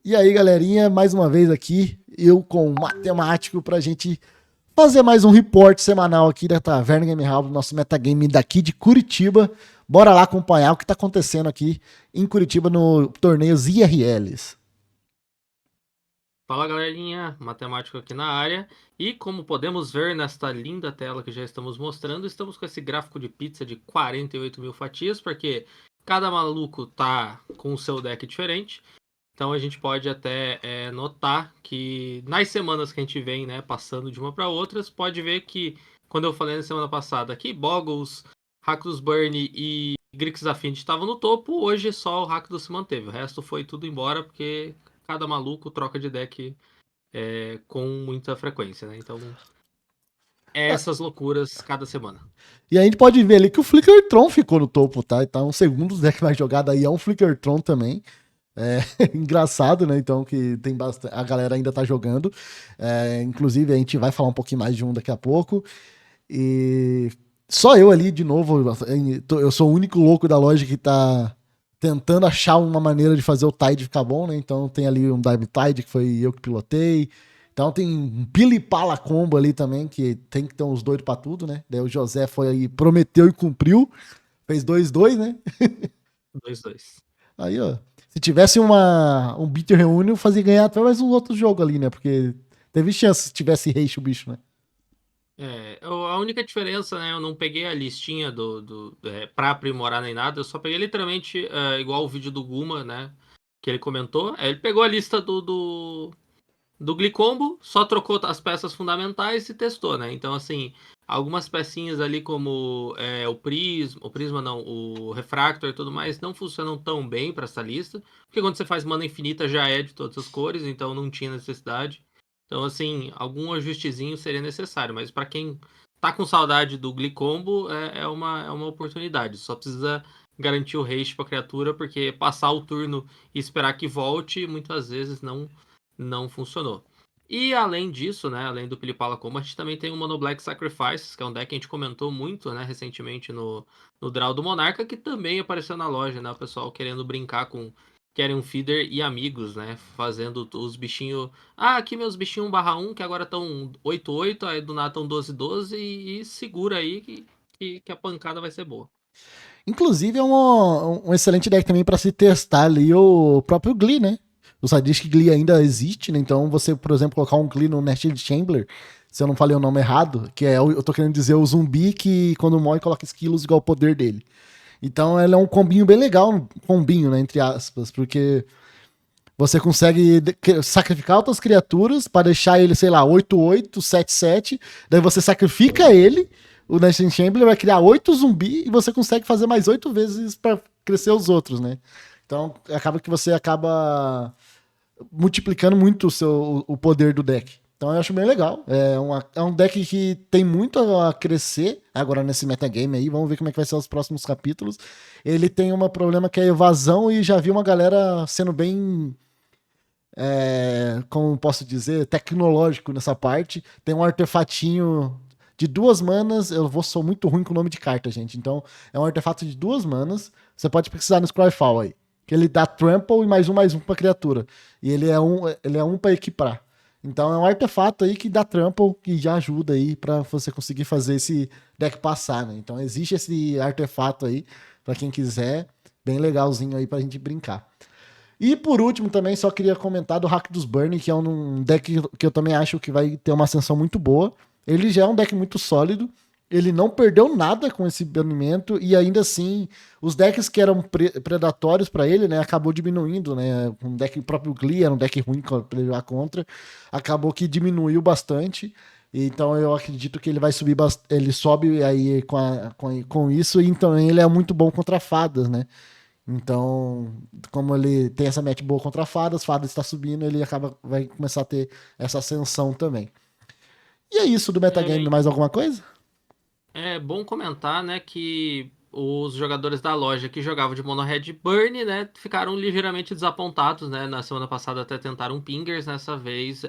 E aí, galerinha, mais uma vez aqui, eu com o Matemático pra gente fazer mais um report semanal aqui da Taverna Game Hall, nosso metagame daqui de Curitiba. Bora lá acompanhar o que tá acontecendo aqui em Curitiba no torneios IRLs. Fala galerinha, matemático aqui na área. E como podemos ver nesta linda tela que já estamos mostrando, estamos com esse gráfico de pizza de 48 mil fatias, porque cada maluco tá com o seu deck diferente. Então a gente pode até notar que nas semanas que a gente vem, né, passando de uma para outras, pode ver que quando eu falei na semana passada que Boggles, Rakdos Burn e Grixis Affinity estavam no topo, hoje só o Rakdos se manteve. O resto foi tudo embora porque cada maluco troca de deck com muita frequência, né? Então é essas loucuras cada semana. E a gente pode ver ali que o Flickertron ficou no topo, tá? Então, um segundo deck mais jogado aí é um Flickertron também. É engraçado, né? Então, que tem bastante. A galera ainda tá jogando. Inclusive, a gente vai falar um pouquinho mais de um daqui a pouco. E só eu ali, de novo, eu sou o único louco da loja que tá tentando achar uma maneira de fazer o Tide ficar bom, né? Então tem ali um Dive Tide, que foi eu que pilotei. Então tem um Pili-Pala combo ali também, que tem que ter uns doidos pra tudo, né? Daí o José foi aí, prometeu e cumpriu. Fez 2-2, né? 2-2. Aí, ó. Se tivesse um Beat Reunion, fazia ganhar até mais um outro jogo ali, né? Porque teve chance se tivesse Reishi o bicho, né? A única diferença, né? Eu não peguei a listinha pra aprimorar nem nada, eu só peguei literalmente igual o vídeo do Guma, né? Que ele comentou. Ele pegou a lista do Glicombo, só trocou as peças fundamentais e testou, né? Então, assim, algumas pecinhas ali como o Prisma não, o Refractor e tudo mais, não funcionam tão bem para essa lista, porque quando você faz mana infinita já é de todas as cores, então não tinha necessidade. Então, assim, algum ajustezinho seria necessário, mas para quem tá com saudade do Glicombo, é uma oportunidade. Só precisa garantir o haste para criatura, porque passar o turno e esperar que volte, muitas vezes não funcionou. E além disso, né, além do Pilipala Combo, a gente também tem o Mono Black Sacrifices, que é um deck que a gente comentou muito, né, recentemente no Draw do Monarca, que também apareceu na loja, né, o pessoal querendo brincar com querem um feeder e amigos, né, fazendo os bichinhos, aqui meus bichinhos 1/1, que agora estão 8/8, aí do nada estão 12/12 e segura aí que a pancada vai ser boa. Inclusive, é um excelente deck também para se testar ali o próprio Glee, né? O Sadisk Glee ainda existe, né? Então, você, por exemplo, colocar um Glee no Nested Chamber, se eu não falei o nome errado, que é, eu tô querendo dizer o zumbi que quando morre coloca esquilos igual ao poder dele. Então, ela é um combinho bem legal, um combinho, né? Entre aspas, porque você consegue sacrificar outras criaturas para deixar ele, sei lá, 8/8, 7/7. Daí você sacrifica ele, o Nation Chamber vai criar 8 zumbi e você consegue fazer mais 8 vezes para crescer os outros, né? Então acaba que você acaba multiplicando muito o poder do deck. Então eu acho bem legal. É um deck que tem muito a crescer agora nesse metagame aí. Vamos ver como é que vai ser os próximos capítulos. Ele tem um problema que é evasão e já vi uma galera sendo bem como posso dizer, tecnológico nessa parte. Tem um artefatinho de 2 manas. Sou muito ruim com o nome de carta, gente. Então, é um artefato de 2 manas. Você pode precisar no Scryfall aí. Que ele dá trample e mais um pra criatura. E ele é um pra equipar. Então é um artefato aí que dá trample, que já ajuda aí pra você conseguir fazer esse deck passar, né? Então existe esse artefato aí, pra quem quiser, bem legalzinho aí pra gente brincar. E por último também só queria comentar do Hack dos Burn, que é um deck que eu também acho que vai ter uma ascensão muito boa. Ele já é um deck muito sólido, ele não perdeu nada com esse banimento e ainda assim os decks que eram predatórios para ele, né, acabou diminuindo, né? Um deck o próprio Glee era um deck ruim para ele jogar contra, acabou que diminuiu bastante. Então eu acredito que ele vai subir, ele sobe aí com isso, e então ele é muito bom contra fadas, né? Então, como ele tem essa match boa contra fadas, fadas está subindo, ele vai começar a ter essa ascensão também. E é isso do metagame, É, mais alguma coisa? É bom comentar, né, que os jogadores da loja que jogavam de Mono Red Burn, né, ficaram ligeiramente desapontados, né? Na semana passada até tentaram pingers, nessa vez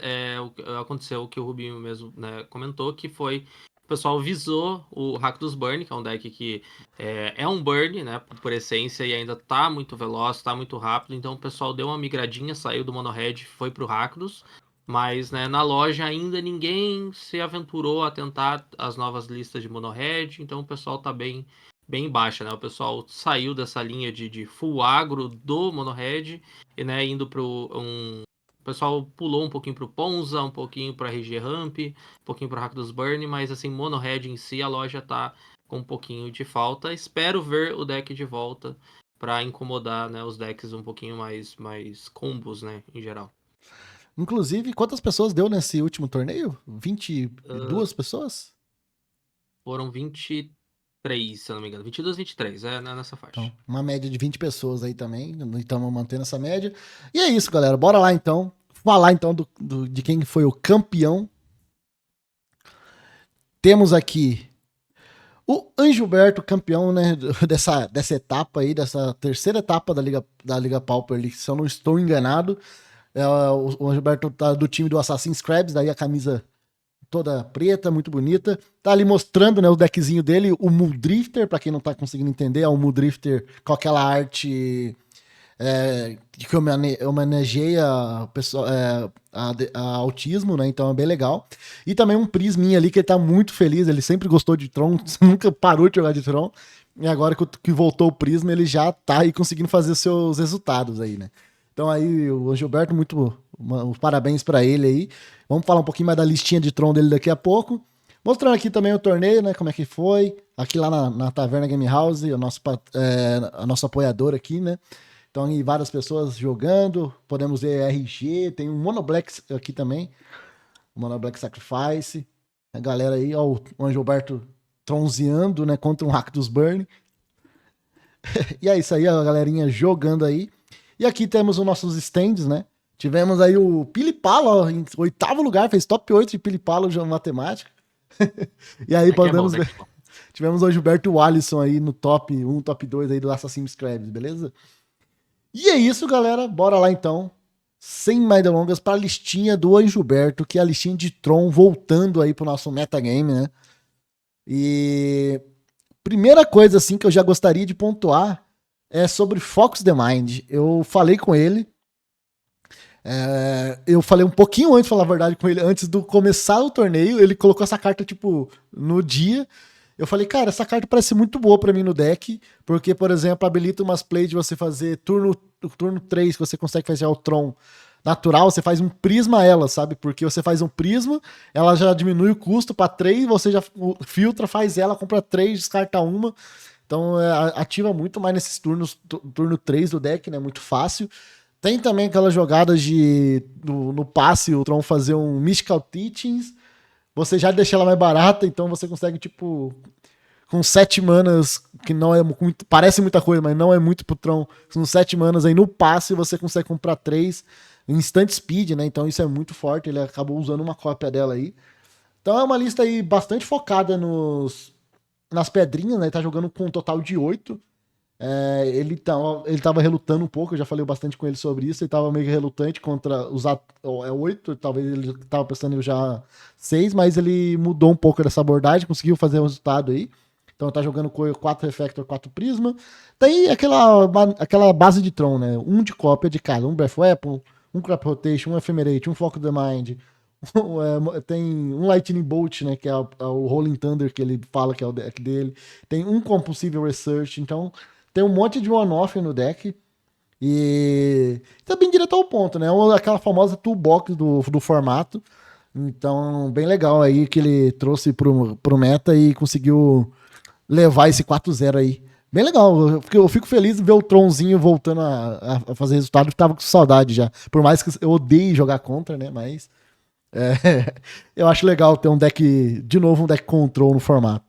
aconteceu o que o Rubinho mesmo, né, comentou, que foi pessoal visou o Rakdos Burn, que é um deck que é um burn, né, por essência, e ainda tá muito veloz, tá muito rápido, então o pessoal deu uma migradinha, saiu do Mono Red, foi pro Rakdos, mas, né, na loja ainda ninguém se aventurou a tentar as novas listas de Mono Red, então o pessoal tá bem baixa, né, o pessoal saiu dessa linha de full agro do Mono Red, e, né, indo pro o pessoal pulou um pouquinho pro Ponza, um pouquinho pro RG Ramp, um pouquinho pro Rakdos Burn, mas assim, Mono Red em si, a loja tá com um pouquinho de falta. Espero ver o deck de volta para incomodar, né, os decks um pouquinho mais combos, né, em geral. Inclusive, quantas pessoas deu nesse último torneio? 22 pessoas? Foram 23, se eu não me engano. 22, 23, né, nessa faixa. Então, uma média de 20 pessoas aí também. Estamos mantendo essa média. E é isso, galera. Bora lá então. Falar então de quem foi o campeão. Temos aqui o Angilberto, campeão, né, dessa etapa aí, dessa terceira etapa da Liga Pauper, se eu não estou enganado. O Angilberto tá do time do Assassin's Creed, daí a camisa toda preta, muito bonita. Tá ali mostrando, né, o deckzinho dele, o Muldrifter, pra quem não tá conseguindo entender, é o Muldrifter com aquela arte que homenageia a autismo, né? Então é bem legal. E também um prisminha ali que ele tá muito feliz, ele sempre gostou de Tron, nunca parou de jogar de Tron. E agora que voltou o Prisma, ele já tá aí conseguindo fazer seus resultados aí, né? Então aí o Gilberto, os parabéns pra ele aí. Vamos falar um pouquinho mais da listinha de Tron dele daqui a pouco. Mostrando aqui também o torneio, né? Como é que foi. Aqui lá na Taverna Game House, a nossa apoiadora aqui, né? Então, aí várias pessoas jogando. Podemos ver RG, tem um Mono Black aqui também. O Mono Black Sacrifice. A galera aí, ó, o Anjo Alberto tronzeando, né? Contra um Hack dos Burn. E é isso aí, a galerinha jogando aí. E aqui temos os nossos stands, né? Tivemos aí o Pilipala, ó, em oitavo lugar, fez top 8 de Pilipala de matemática. E aí Deck é bom, podemos deck ver. é bom. Tivemos o Gilberto Alisson aí no top 1, top 2 aí do Assassin's Creed, beleza? E é isso, galera. Bora lá então. Sem mais delongas, para a listinha do Angilberto, que é a listinha de Tron, voltando aí pro nosso metagame, né? E primeira coisa assim que eu já gostaria de pontuar é sobre Focus the Mind. Eu falei com ele. Eu falei um pouquinho antes, falar a verdade, com ele, antes do começar o torneio. Ele colocou essa carta, tipo, no dia. Eu falei, cara, essa carta parece muito boa pra mim no deck, porque, por exemplo, habilita umas plays de você fazer turno 3, que você consegue fazer o Tron natural, você faz um prisma a ela, sabe? Porque você faz um prisma, ela já diminui o custo pra 3, você já filtra, faz ela, compra 3, descarta uma. Então ativa muito mais nesses turno 3 do deck, né? Muito fácil. Tem também aquelas jogadas no passe, o Tron fazer um Mystical Teachings, você já deixa ela mais barata, então você consegue, tipo, com 7 manas, que não é muito, parece muita coisa, mas não é muito pro Tron, com 7 manas aí no passe, você consegue comprar 3 em instant speed, né? Então isso é muito forte, ele acabou usando uma cópia dela aí. Então é uma lista aí bastante focada nas pedrinhas, né? Ele tá jogando com um total de 8. Ele tava relutando um pouco, eu já falei bastante com ele sobre isso. Ele tava meio relutante contra usar 8, talvez ele tava pensando em usar 6, mas ele mudou um pouco dessa abordagem, conseguiu fazer um resultado aí. Então tá jogando com 4 Reflector, 4 Prisma. Tem aquela base de Tron, né? Um de cópia de cada, um Breath Weapon, um Crop Rotation, um Ephemerate, um Focus the Mind. Tem um Lightning Bolt, né? Que é o Rolling Thunder, que ele fala que é o deck dele. Tem um Compulsive Research, então tem um monte de one-off no deck. E tá bem direto ao ponto, né? Aquela famosa toolbox do formato. Então, bem legal aí que ele trouxe pro meta e conseguiu levar esse 4-0 aí. Bem legal, eu fico feliz de ver o Tronzinho voltando a fazer resultado, tava com saudade já. Por mais que eu odeie jogar contra, né? Mas eu acho legal ter um deck, de novo, um deck control no formato.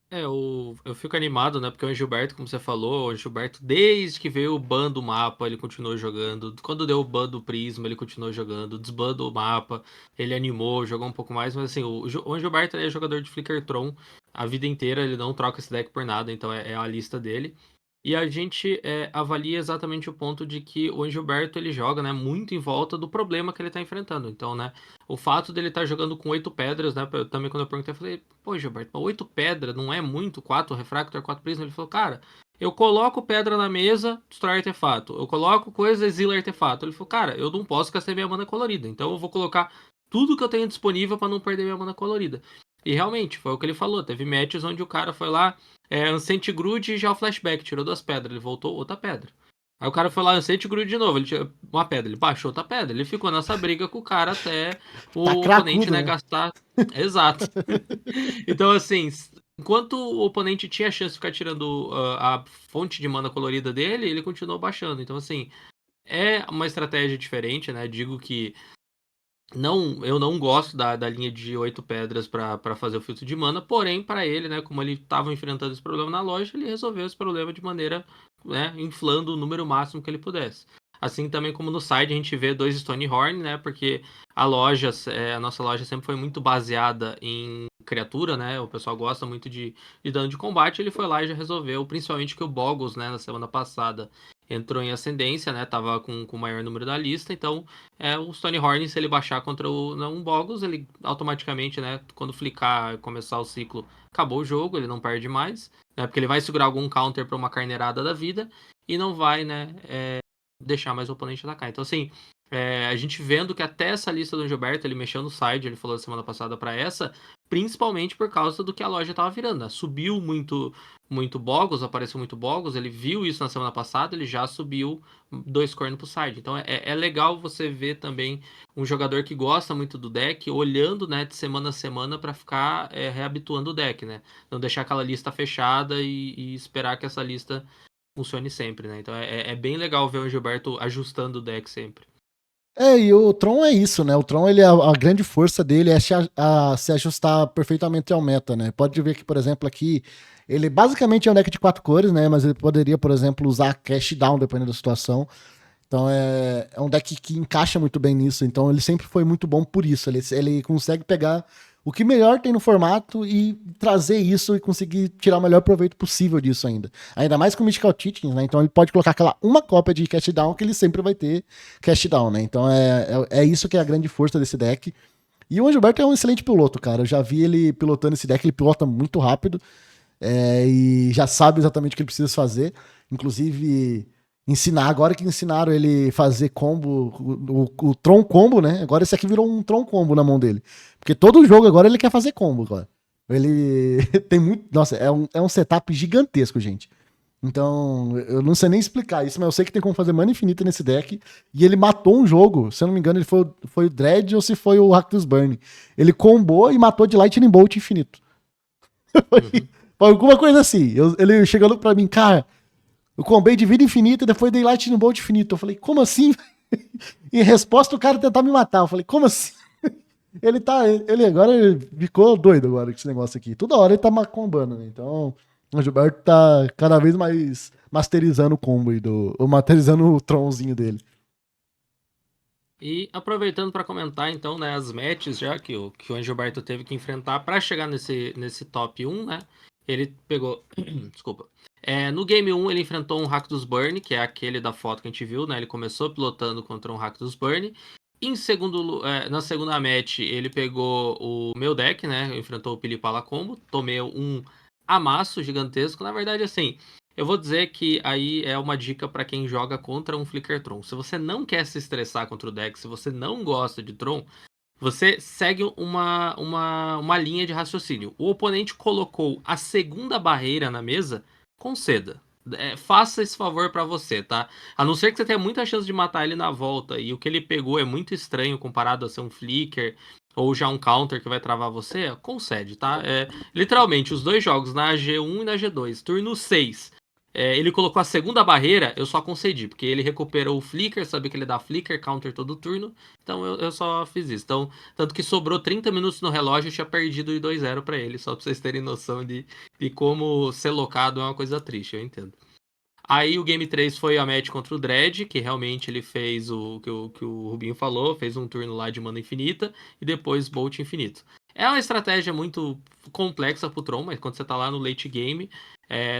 Eu fico animado, né? Porque o Gilberto, como você falou, o Gilberto, desde que veio o ban do mapa, ele continuou jogando. Quando deu o ban do Prisma, ele continuou jogando. Desban do mapa, ele animou, jogou um pouco mais. Mas assim, o Gilberto é jogador de Flickertron a vida inteira, ele não troca esse deck por nada, então é a lista dele. E a gente avalia exatamente o ponto de que o Gilberto ele joga, né, muito em volta do problema que ele tá enfrentando. Então, né, o fato dele estar jogando com 8 pedras, né, também quando eu perguntei, eu falei, pô, Gilberto, mas 8 pedras não é muito? 4 Refractor, 4 Prisma? Ele falou, cara, eu coloco pedra na mesa, destrói artefato. Eu coloco coisa, exila artefato. Ele falou, cara, eu não posso gastar minha mana colorida, então eu vou colocar tudo que eu tenho disponível para não perder minha mana colorida. E realmente, foi o que ele falou. Teve matches onde o cara foi lá, Ancient Grude e já o flashback, tirou 2 pedras, ele voltou outra pedra. Aí o cara foi lá, Ancient Grude de novo, ele tirou uma pedra, ele baixou outra pedra, ele ficou nessa briga com o cara até Tá o oponente, cracudo, né, né? gastar. Exato. Então, assim, enquanto o oponente tinha a chance de ficar tirando a fonte de mana colorida dele, ele continuou baixando. Então, assim, é uma estratégia diferente, né? Digo que eu não gosto da linha de 8 pedras para fazer o filtro de mana, porém, para ele, né, como ele estava enfrentando esse problema na loja, ele resolveu esse problema de maneira, né, inflando o número máximo que ele pudesse. Assim também como no side a gente vê 2 Stonehorn, né, porque a nossa loja sempre foi muito baseada em criatura, né, o pessoal gosta muito de dano de combate, ele foi lá e já resolveu, principalmente que o Boggles, né, na semana passada entrou em ascendência, né, tava com o maior número da lista, então o Stonehorn, se ele baixar contra um Boggles, ele automaticamente, né, quando flicar e começar o ciclo, acabou o jogo, ele não perde mais, né, porque ele vai segurar algum counter para uma carneirada da vida e não vai, né, deixar mais o oponente atacar. Então, assim, a gente vendo que até essa lista do Gilberto, ele mexeu no side, ele falou semana passada para essa, principalmente por causa do que a loja tava virando, né? Subiu muito Boggles, apareceu muito Boggles, ele viu isso na semana passada, ele já subiu 2 cornos pro side. Então é legal você ver também um jogador que gosta muito do deck, olhando, né, de semana a semana para ficar reabituando o deck, né? Não deixar aquela lista fechada e esperar que essa lista funcione sempre, né? Então é bem legal ver o Gilberto ajustando o deck sempre. E o Tron é isso, né? O Tron, ele, a grande força dele é se ajustar perfeitamente ao meta, né? Pode ver que, por exemplo, aqui, ele basicamente é um deck de 4 cores, né? Mas ele poderia, por exemplo, usar Cash Down, dependendo da situação. Então é um deck que encaixa muito bem nisso. Então ele sempre foi muito bom por isso. Ele consegue pegar o que melhor tem no formato e trazer isso e conseguir tirar o melhor proveito possível disso ainda. Ainda mais com o Mystical Teachings, né? Então ele pode colocar aquela uma cópia de Cast Down que ele sempre vai ter Cast Down, né? Então é isso que é a grande força desse deck. E o Gilberto é um excelente piloto, cara. Eu já vi ele pilotando esse deck, ele pilota muito rápido e já sabe exatamente o que ele precisa fazer. Inclusive, agora que ensinaram ele fazer combo, o Tron Combo, né? Agora esse aqui virou um Tron Combo na mão dele. Porque todo jogo agora ele quer fazer combo, cara. Ele tem muito. Nossa, é um setup gigantesco, gente. Então, eu não sei nem explicar isso, mas eu sei que tem como fazer mana infinita nesse deck. E ele matou um jogo, se eu não me engano, ele foi o Dread ou se foi o Rakdos Burn. Ele combou e matou de Lightning Bolt infinito. Uhum. Foi alguma coisa assim. Ele chegando pra mim, cara, eu combei de vida infinita e depois dei Lightning Bolt infinito. Eu falei, como assim? Em resposta, o cara tentar me matar. Eu falei, como assim? Ele agora ficou doido agora com esse negócio aqui. Toda hora ele tá combando, né? Então, o Gilberto tá cada vez mais masterizando o combo ou masterizando o tronzinho dele. E aproveitando para comentar então, né, as matches já que o Angelberto teve que enfrentar para chegar nesse top 1, né? Ele pegou, desculpa. No game 1 ele enfrentou um Rakdos Burn, que é aquele da foto que a gente viu, né? Ele começou pilotando contra um Rakdos Burn. Na segunda match ele pegou o meu deck, né? Enfrentou o Pilipala Combo, tomei um amasso gigantesco. Na verdade, assim, eu vou dizer que aí é uma dica para quem joga contra um Flicker Tron. Se você não quer se estressar contra o deck, se você não gosta de Tron, você segue uma linha de raciocínio. O oponente colocou a segunda barreira na mesa, conceda. Faça esse favor para você, tá? A não ser que você tenha muita chance de matar ele na volta e o que ele pegou é muito estranho comparado a ser um flicker ou já um counter que vai travar você, concede, tá? Literalmente, os dois jogos, na G1 e na G2, turno 6. Ele colocou a segunda barreira, eu só concedi, porque ele recuperou o flicker, sabe que ele dá flicker, counter todo turno, então eu só fiz isso. Então, tanto que sobrou 30 minutos no relógio, eu tinha perdido de 2-0 pra ele, só pra vocês terem noção de como ser locado é uma coisa triste, eu entendo. Aí o Game 3 foi a match contra o Dredd, que realmente ele fez o que o Rubinho falou, fez um turno lá de mana infinita e depois Bolt infinito. É uma estratégia muito complexa pro Tron, mas quando você tá lá no late game,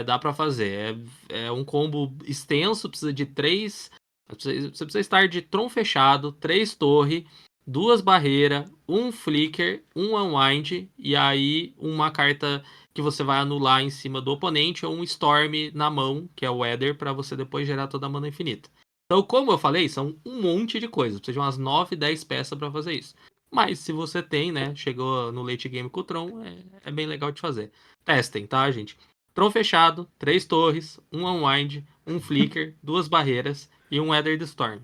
dá pra fazer. É um combo extenso, precisa de 3. Você precisa estar de Tron fechado, 3 torre, 2 barreiras, um flicker, um unwind, e aí uma carta que você vai anular em cima do oponente, ou um Storm na mão, que é o Ether, pra você depois gerar toda a mana infinita. Então, como eu falei, são um monte de coisas. Precisa de umas 9, 10 peças pra fazer isso. Mas se você tem, né, chegou no late game com o Tron, é bem legal de fazer. Testem, tá, gente? Tron fechado, 3 torres, um unwind, um flicker, 2 barreiras e um Ether de Storm.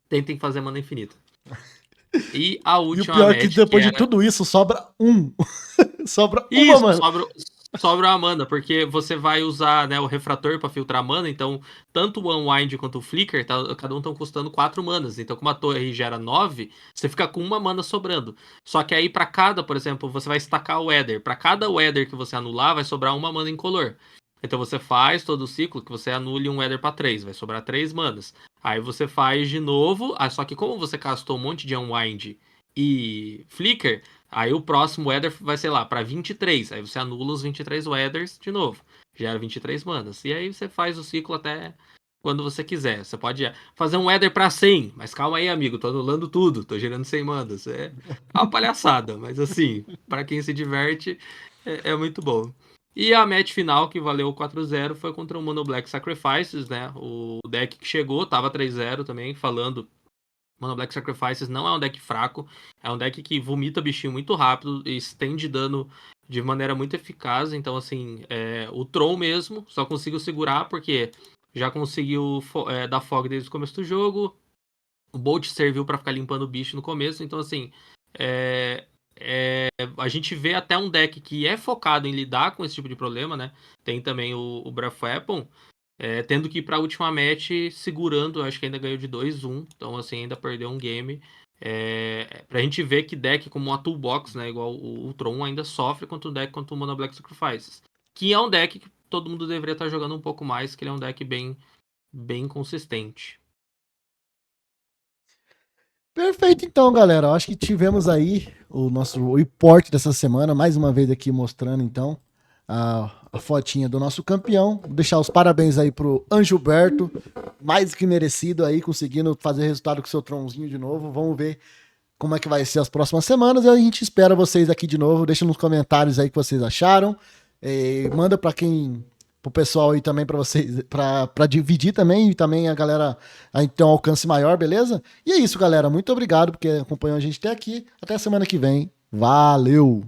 Tentem fazer mana infinita. E a E o última pior é que match, que depois de era tudo isso, sobra um. Sobra uma, isso, mano. sobra a mana, porque você vai usar, né, o refrator para filtrar mana, então tanto o Unwind quanto o Flicker, cada um estão custando 4 manas. Então, como a torre gera 9, você fica com uma mana sobrando. Só que aí, para cada, por exemplo, você vai estacar o Ether. Para cada Ether que você anular, vai sobrar uma mana incolor. Então você faz todo o ciclo que você anule um Ether para 3, vai sobrar 3 manas. Aí você faz de novo, só que como você castou um monte de Unwind e Flicker, aí o próximo Weather vai ser lá para 23. Aí você anula os 23 Weathers de novo. Gera 23 manas. E aí você faz o ciclo até quando você quiser. Você pode fazer um Weather para 100. Mas calma aí, amigo. Tô anulando tudo. Tô gerando 100 manas. É uma palhaçada. Mas assim, para quem se diverte, é muito bom. E a match final, que valeu 4-0, foi contra o Mono Black Sacrifices, né? O deck que chegou, tava 3-0 também, falando. Mono Black Sacrifices não é um deck fraco, é um deck que vomita bichinho muito rápido e estende dano de maneira muito eficaz. Então, assim, o Tron mesmo só conseguiu segurar porque já conseguiu dar fog desde o começo do jogo. O Bolt serviu para ficar limpando o bicho no começo. Então, assim, a gente vê até um deck que é focado em lidar com esse tipo de problema, né? Tem também o Breath Weapon. Tendo que ir pra última match segurando, acho que ainda ganhou de 2-1, então assim, ainda perdeu um game. Pra gente ver que deck como uma toolbox, né, igual o Tron, ainda sofre contra o deck contra o Mono Black Sacrifices. Que é um deck que todo mundo deveria estar jogando um pouco mais, que ele é um deck bem consistente. Perfeito, então, galera. Eu acho que tivemos aí o report dessa semana, mais uma vez aqui mostrando, então, a fotinha do nosso campeão. Vou deixar os parabéns aí pro Anjoberto, mais que merecido aí, conseguindo fazer resultado com o seu Tronzinho de novo. Vamos ver como é que vai ser as próximas semanas e a gente espera vocês aqui de novo. Deixa nos comentários aí o que vocês acharam. Manda para pro pessoal aí também para vocês, para dividir também e também a galera a ter um alcance maior, beleza? E é isso, galera. Muito obrigado porque acompanhou a gente até aqui. Até a semana que vem. Valeu.